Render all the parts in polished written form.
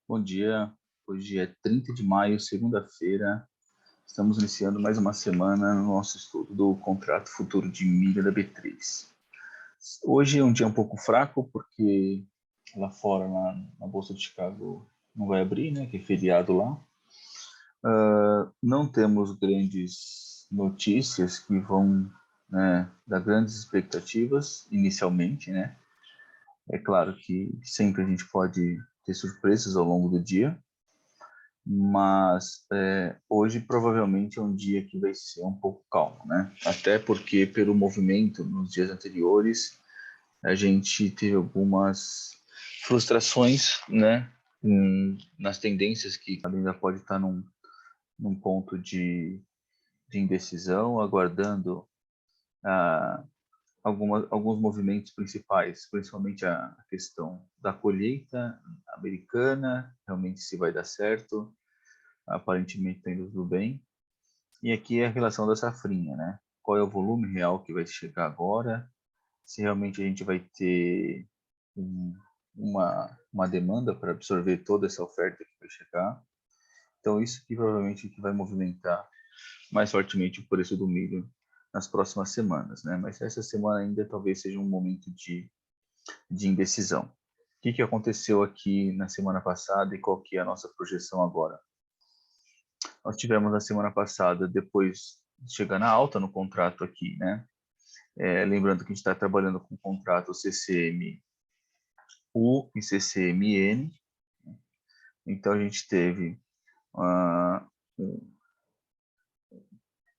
Bom dia, hoje é 30 de maio, segunda-feira. Estamos iniciando mais uma semana no nosso estudo do contrato futuro de milha da B3. Hoje é um dia um pouco fraco, porque lá fora, na Bolsa de Chicago, não vai abrir, né, que é feriado lá. Não temos grandes notícias que vão, né, dar grandes expectativas inicialmente, né? É claro que sempre a gente pode ter surpresas ao longo do dia, mas hoje provavelmente é um dia que vai ser um pouco calmo, né? Até porque pelo movimento nos dias anteriores a gente teve algumas frustrações, né? Nas tendências que ainda pode estar num ponto de indecisão, aguardando alguns movimentos principais, principalmente a questão da colheita americana, realmente se vai dar certo, aparentemente está indo tudo bem. E aqui é a relação da safrinha, né? Qual é o volume real que vai chegar agora? Se realmente a gente vai ter uma demanda para absorver toda essa oferta que vai chegar. Então, isso que provavelmente que vai movimentar mais fortemente o preço do milho nas próximas semanas, né? Mas essa semana ainda talvez seja um momento de indecisão. O que aconteceu aqui na semana passada e qual que é a nossa projeção agora? Nós tivemos na semana passada, depois de chegar na alta no contrato aqui, né? Lembrando que a gente está trabalhando com o contrato CCMU e CCMN. Então, a gente teve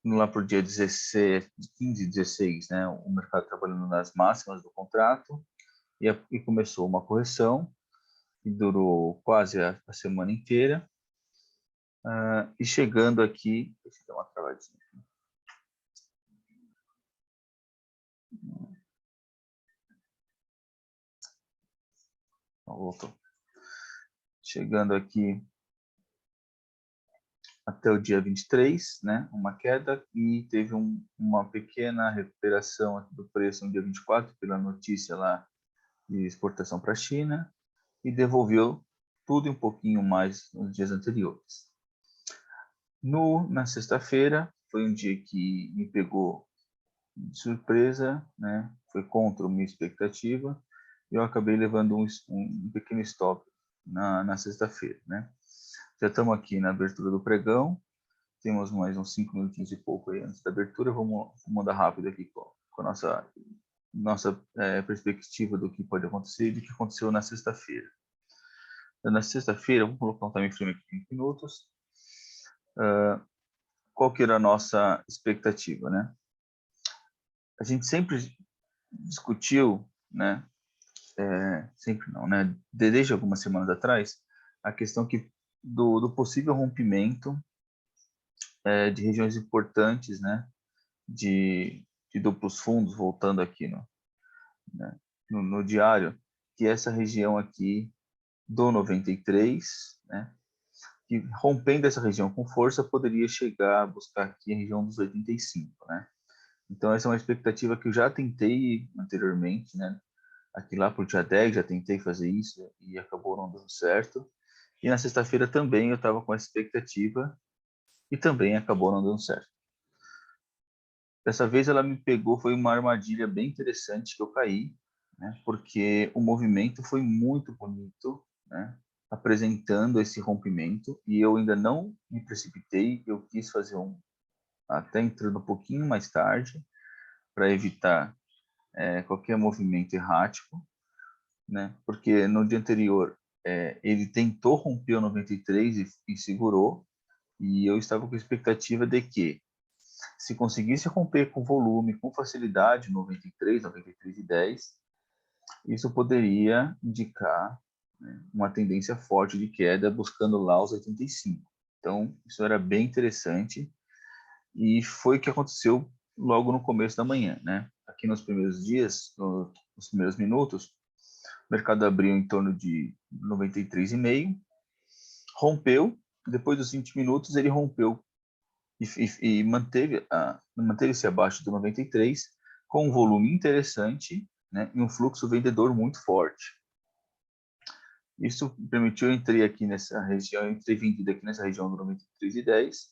lá por dia 16, 15, 16, né? O mercado trabalhando nas máximas do contrato e começou uma correção que durou quase a semana inteira. E chegando aqui, deixa eu dar uma travadinha. Voltou. Chegando aqui até o dia 23, né, uma queda, e teve uma pequena recuperação aqui do preço no dia 24, pela notícia lá de exportação para a China, e devolveu tudo e um pouquinho mais nos dias anteriores. Na sexta-feira, foi um dia que me pegou de surpresa, né, foi contra a minha expectativa, e eu acabei levando um pequeno stop na sexta-feira, né. Já estamos aqui na abertura do pregão, temos mais uns 5 minutinhos e pouco aí antes da abertura. Vamos mandar rápido aqui com a nossa perspectiva do que pode acontecer e do que aconteceu na sexta-feira. Na sexta-feira, vamos colocar um time frame aqui de 20 minutos. Qual que era a nossa expectativa, né? A gente sempre discutiu, né? Sempre não, né? Desde algumas semanas atrás, a questão do possível rompimento de regiões importantes, né? De duplos fundos, voltando aqui no diário, que essa região aqui do 93, né, que rompendo essa região com força, poderia chegar a buscar aqui a região dos 85, né? Então, essa é uma expectativa que eu já tentei anteriormente, né? Aqui lá por dia 10 já tentei fazer isso e acabou não dando certo. E na sexta-feira também eu estava com essa expectativa e também acabou não dando certo. Dessa vez ela me pegou, foi uma armadilha bem interessante que eu caí, né? Porque o movimento foi muito bonito, né? Apresentando esse rompimento, e eu ainda não me precipitei, eu quis fazer até entrando um pouquinho mais tarde, para evitar qualquer movimento errático, né? Porque no dia anterior ele tentou romper o 93 e segurou, e eu estava com a expectativa de que se conseguisse romper com volume, com facilidade, 93, 93,10, isso poderia indicar, né, uma tendência forte de queda, buscando lá os 85. Então, isso era bem interessante e foi o que aconteceu logo no começo da manhã, né? Aqui nos primeiros dias, nos primeiros minutos, o mercado abriu em torno de 93,5, rompeu, depois dos 20 minutos ele rompeu e manteve-se abaixo do 93, com um volume interessante, né, e um fluxo vendedor muito forte. Isso permitiu, eu entrei aqui nessa região, entrei vendido aqui nessa região do 93,10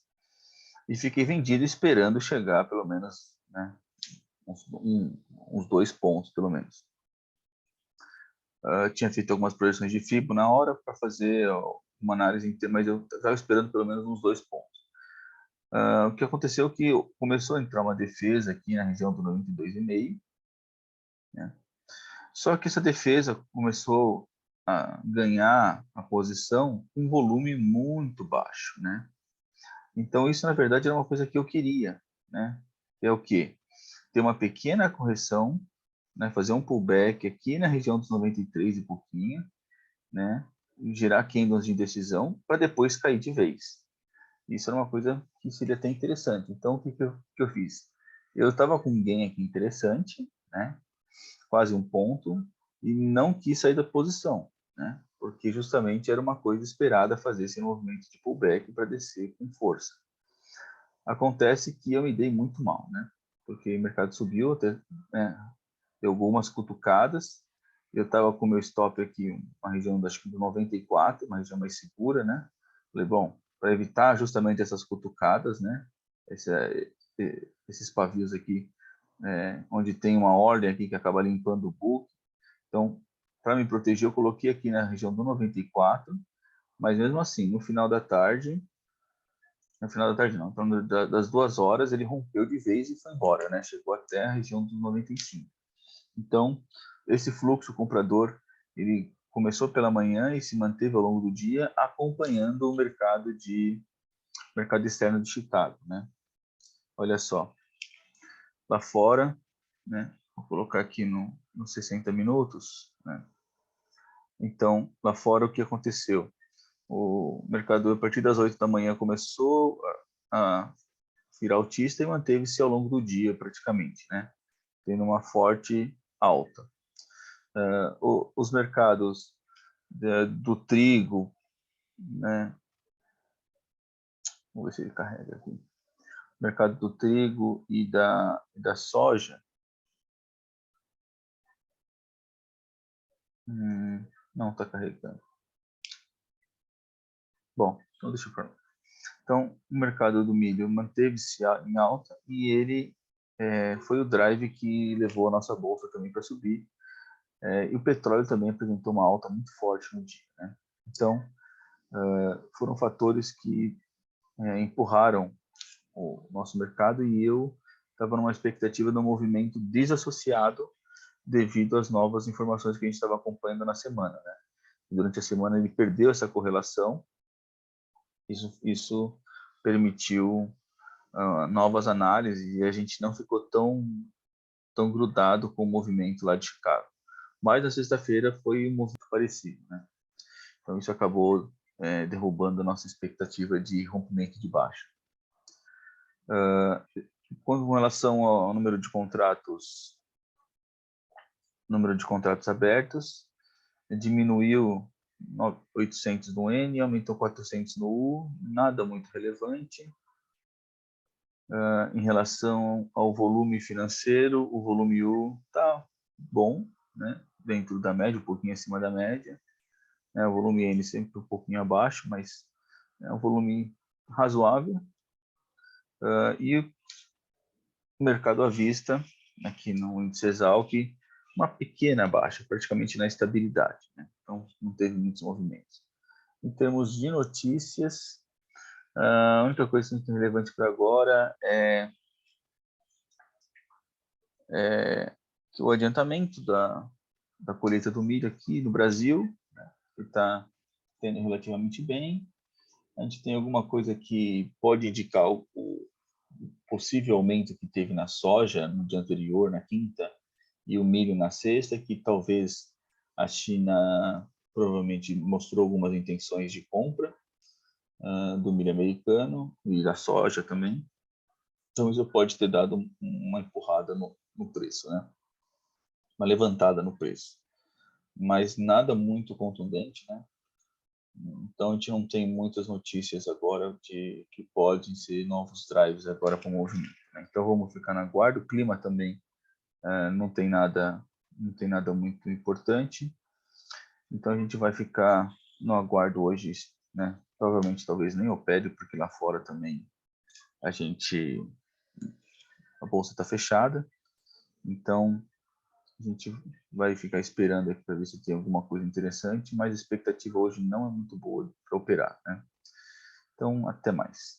e fiquei vendido esperando chegar pelo menos, né, uns 2 pontos, pelo menos. Tinha feito algumas projeções de FIBO na hora para fazer uma análise inteira, mas eu estava esperando pelo menos uns 2 pontos. O que aconteceu é que começou a entrar uma defesa aqui na região do 92,5, né? Só que essa defesa começou a ganhar a posição com um volume muito baixo, né? Então isso na verdade era uma coisa que eu queria, né? É o quê? Ter uma pequena correção, né? Fazer um pullback aqui na região dos 93 e pouquinho, né? E gerar candles de indecisão para depois cair de vez. Isso era uma coisa que seria até interessante. Então, o que eu fiz? Eu estava com um gain aqui interessante, né? Quase um ponto, e não quis sair da posição, né? Porque justamente era uma coisa esperada fazer esse movimento de pullback para descer com força. Acontece que eu me dei muito mal, né? Porque o mercado subiu, até, né, deu algumas cutucadas. Eu estava com o meu stop aqui, uma região acho que do 94, uma região mais segura, né? Falei, bom, para evitar justamente essas cutucadas, né? Esses pavios aqui, onde tem uma ordem aqui que acaba limpando o book. Então, para me proteger, eu coloquei aqui na região do 94, mas mesmo assim, no final da tarde não, então das 2 horas ele rompeu de vez e foi embora, né? Chegou até a região dos 95. Então, esse fluxo comprador, ele começou pela manhã e se manteve ao longo do dia, acompanhando o mercado externo de Chicago, né? Olha só, lá fora, né? Vou colocar aqui no 60 minutos, né? Então, lá fora o que aconteceu? O mercado, a partir das 8 da manhã, começou a virar altista e manteve-se ao longo do dia, praticamente, né? Tendo uma forte alta. Os mercados do trigo, né? Vamos ver se ele carrega aqui. O mercado do trigo e da soja. Não está carregando. Bom, então deixa eu falar. Então, o mercado do milho manteve-se em alta e ele foi o drive que levou a nossa bolsa também para subir. E o petróleo também apresentou uma alta muito forte no dia, né? Então, foram fatores que empurraram o nosso mercado e eu estava numa expectativa de um movimento desassociado devido às novas informações que a gente estava acompanhando na semana, né? Durante a semana ele perdeu essa correlação, isso permitiu novas análises e a gente não ficou tão grudado com o movimento lá de Chicago. Mas na sexta-feira foi um movimento parecido, né? Então isso acabou derrubando a nossa expectativa de rompimento de baixa. Com relação ao número de contratos abertos, diminuiu 800 no N, aumentou 400 no U, nada muito relevante. Em relação ao volume financeiro, o volume U está bom, né? Dentro da média, um pouquinho acima da média. O volume N sempre um pouquinho abaixo, mas é um volume razoável. E o mercado à vista, aqui no índice Exalc, uma pequena baixa, praticamente na estabilidade, né? Então não teve muitos movimentos. Em termos de notícias, a única coisa que é relevante para agora é que o adiantamento da colheita do milho aqui no Brasil, né, que está tendo relativamente bem. A gente tem alguma coisa que pode indicar o possível aumento que teve na soja no dia anterior, na quinta, e o milho na sexta, que talvez a China provavelmente mostrou algumas intenções de compra do milho americano e da soja também. Então isso pode ter dado uma empurrada no preço, né? Uma levantada no preço. Mas nada muito contundente, né? Então a gente não tem muitas notícias agora de que podem ser novos drives agora para o movimento, né? Então vamos ficar na guarda. O clima também não tem nada muito importante. Então a gente vai ficar no aguardo hoje, né? Provavelmente talvez nem opere, porque lá fora também a bolsa está fechada. Então a gente vai ficar esperando aqui para ver se tem alguma coisa interessante, mas a expectativa hoje não é muito boa para operar, né? Então, até mais.